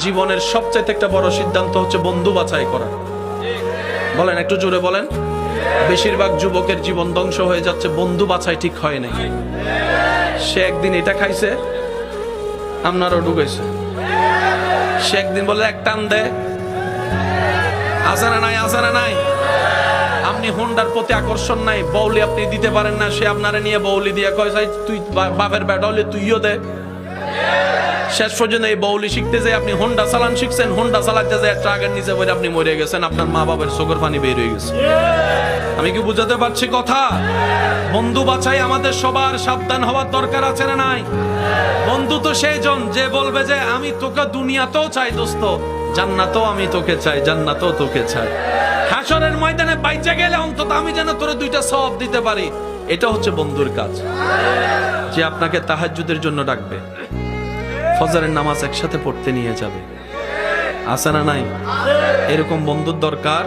জীবনের সবচেয়ে একটা বড় সিদ্ধান্ত হচ্ছে বন্ধু বাছাই করা। বলেন, একটু জোরে বলেন। বেশিরভাগ যুবকের জীবন ধ্বংস হয়ে যাচ্ছে বন্ধু বাছাই ঠিক হয় নাই। সে একদিন এটা খাইছে, আপনারও ঢুকেছে। সে একদিন বলে এক টান দে, আছে না নাই, আছে না নাই। আপনি হোন্ডার প্রতি আকর্ষণ নাই, বউলি আপনি দিতে পারেন না, সে আপনারে নিয়ে বউলি দিয়ে কয় চাই তুই বাপের বেটা হলে তুইও দে। শেষ পর্যন্ত এই বউলি শিখতে যাই আপনি হোন্ডা চালান শিখছেন, হোন্ডা চালাতে যায় ট্রাকের নিচে পড়ে আপনি মরে গেছেন, আপনার মা বাবার চোখের পানি বের হয়ে গেছে। আমি কি বুঝাতে পারছি কথা? বন্ধু বাছাই আমাদের সবার সাবধান হওয়ার দরকার আছে না নাই? বন্ধু তো সেই জন যে বলবে যে আমি তোকে দুনিয়াতেও চাই দোস্ত, জান্নাতেও আমি তোকে চাই, জান্নাতেও তোকে চাই। হাসরের ময়দানে বাইচে গেলে অন্তত আমি যেন তোরে দুইটা সওয়াব দিতে পারি। এটা হচ্ছে বন্ধুর কাজ, যে আপনাকে তাহাজ্জুদের জন্য ডাকবে, ফজরের নামাজ একসাথে পড়তে নিয়ে যাবে। আছে না নাই? এরকম বন্ধুর দরকার।